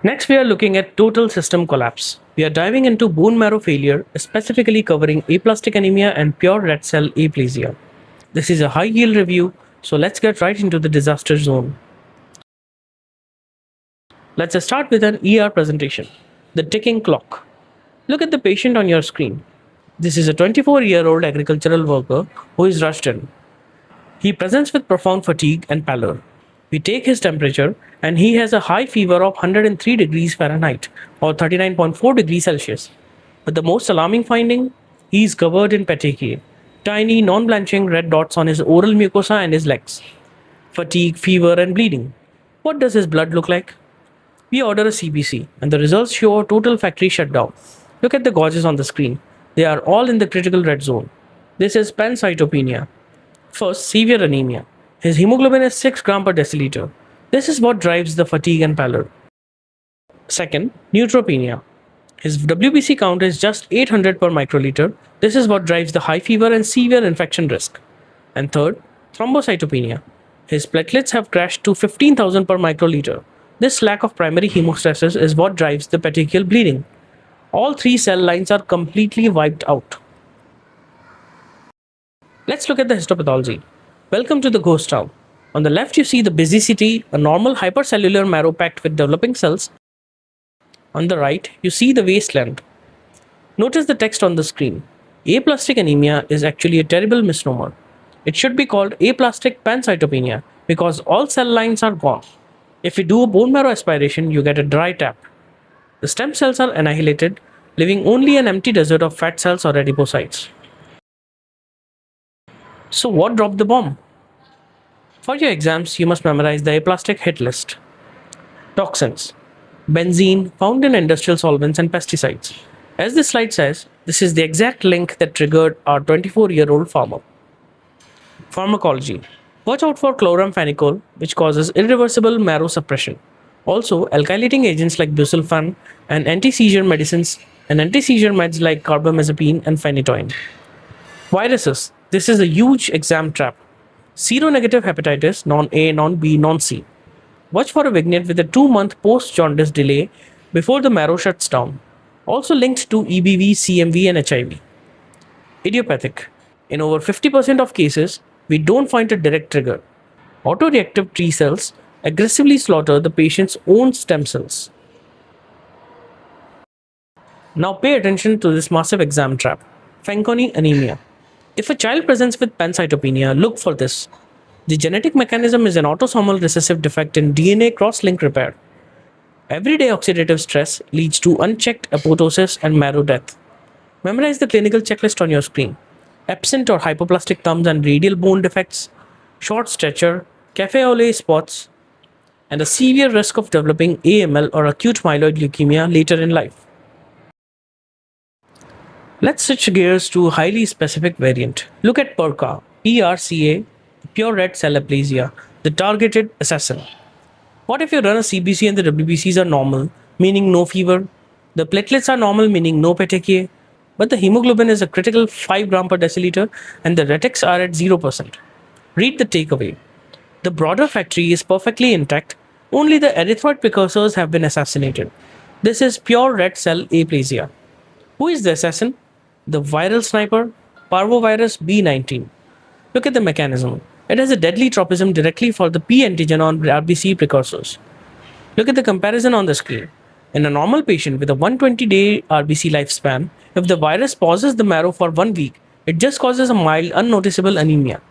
Next, we are looking at total system collapse. We are diving into bone marrow failure, specifically covering aplastic anemia and pure red cell aplasia. This is a high yield review, so let's get right into the disaster zone. Let's start with an ER presentation, the ticking clock. Look at the patient on your screen. This is a 24-year-old agricultural worker who is rushed in. He presents with profound fatigue and pallor. We take his temperature and he has a high fever of 103 degrees Fahrenheit or 39.4 degrees Celsius. But the most alarming finding, he is covered in petechiae, tiny non-blanching red dots on his oral mucosa and his legs. Fatigue, fever and bleeding. What does his blood look like? We order a CBC and the results show a total factory shutdown. Look at the gauges on the screen. They are all in the critical red zone. This is pancytopenia. First, severe anemia. His hemoglobin is 6 gram per deciliter. This is what drives the fatigue and pallor. Second, neutropenia. His WBC count is just 800 per microliter. This is what drives the high fever and severe infection risk. And third, thrombocytopenia. His platelets have crashed to 15,000 per microliter. This lack of primary hemostasis is what drives the petechial bleeding. All three cell lines are completely wiped out. Let's look at the histopathology. Welcome to the ghost town. On the left, you see the busy city, a normal hypercellular marrow packed with developing cells. On the right, you see the wasteland. Notice the text on the screen. Aplastic anemia is actually a terrible misnomer. It should be called aplastic pancytopenia because all cell lines are gone. If you do a bone marrow aspiration, you get a dry tap. The stem cells are annihilated, leaving only an empty desert of fat cells or adipocytes. So what dropped the bomb? For your exams, you must memorize the aplastic hit list. Toxins. Benzene found in industrial solvents and pesticides. As this slide says, this is the exact link that triggered our 24-year-old farmer. Pharmacology. Watch out for chloramphenicol, which causes irreversible marrow suppression. Also, alkylating agents like busulfan and anti-seizure medicines and anti-seizure meds like carbamazepine and phenytoin. Viruses. This is a huge exam trap. Seronegative hepatitis, non-A, non-B, non-C. Watch for a vignette with a 2-month post-jaundice delay before the marrow shuts down. Also linked to EBV, CMV and HIV. Idiopathic. In over 50% of cases, we don't find a direct trigger. Autoreactive T cells aggressively slaughter the patient's own stem cells. Now pay attention to this massive exam trap. Fanconi anemia. If a child presents with pancytopenia, look for this. The genetic mechanism is an autosomal recessive defect in DNA cross-link repair. Everyday oxidative stress leads to unchecked apoptosis and marrow death. Memorize the clinical checklist on your screen. Absent or hypoplastic thumbs and radial bone defects, short stature, cafe au lait spots, and a severe risk of developing AML or acute myeloid leukemia later in life. Let's switch gears to a highly specific variant. Look at PRCA, pure red cell aplasia, the targeted assassin. What if you run a CBC and the WBCs are normal, meaning no fever? The platelets are normal, meaning no petechiae, but the hemoglobin is a critical 5 gram per deciliter and the retics are at 0%. Read the takeaway. The broader factory is perfectly intact, only the erythroid precursors have been assassinated. This is pure red cell aplasia. Who is the assassin? The viral sniper, parvovirus B19. Look at the mechanism. It has a deadly tropism directly for the P antigen on RBC precursors. Look at the comparison on the screen. In a normal patient with a 120-day RBC lifespan, if the virus pauses the marrow for 1 week, it just causes a mild, unnoticeable anemia.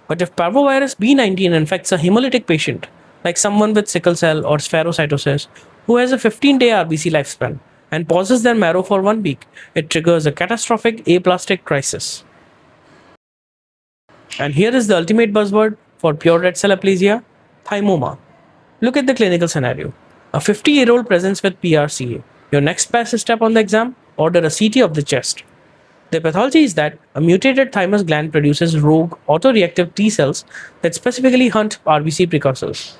But if parvovirus B19 infects a hemolytic patient, like someone with sickle cell or spherocytosis, who has a 15-day RBC lifespan, and pauses their marrow for 1 week, it triggers a catastrophic aplastic crisis. And here is the ultimate buzzword for pure red cell aplasia, thymoma. Look at the clinical scenario. A 50-year-old presents with PRCA. Your next best step on the exam? Order a CT of the chest. The pathology is that a mutated thymus gland produces rogue autoreactive T cells that specifically hunt RBC precursors.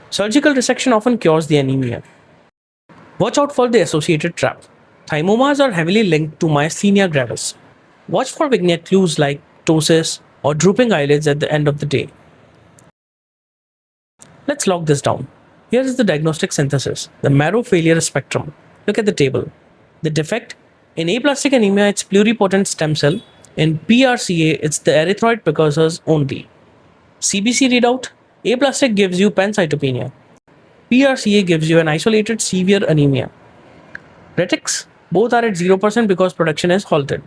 Surgical resection often cures the anemia. Watch out for the associated trap. Thymomas are heavily linked to myasthenia gravis. Watch for vignette clues like ptosis or drooping eyelids at the end of the day. Let's lock this down. Here is the diagnostic synthesis, the marrow failure spectrum. Look at the table. The defect in aplastic anemia, it's pluripotent stem cell. In PRCA, it's the erythroid precursors only. CBC readout, aplastic gives you pancytopenia. PRCA gives you an isolated severe anemia. Retics, both are at 0% because production is halted.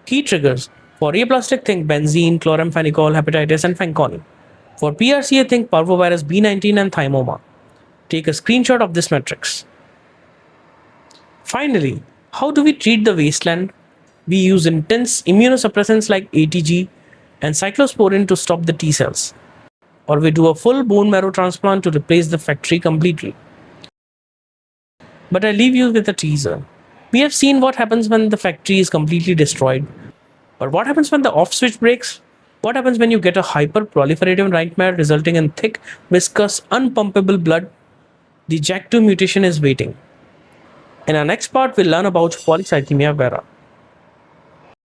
Key triggers, for aplastic think benzene, chloramphenicol, hepatitis and Fanconi. For PRCA think parvovirus B19 and thymoma. Take a screenshot of this matrix. Finally, how do we treat the wasteland? We use intense immunosuppressants like ATG and cyclosporin to stop the T cells. Or we do a full bone marrow transplant to replace the factory completely. But I leave you with a teaser. We have seen what happens when the factory is completely destroyed. But what happens when the off switch breaks? What happens when you get a hyper-proliferative nightmare resulting in thick, viscous, unpumpable blood? The JAK2 mutation is waiting. In our next part, we'll learn about Polycythemia Vera.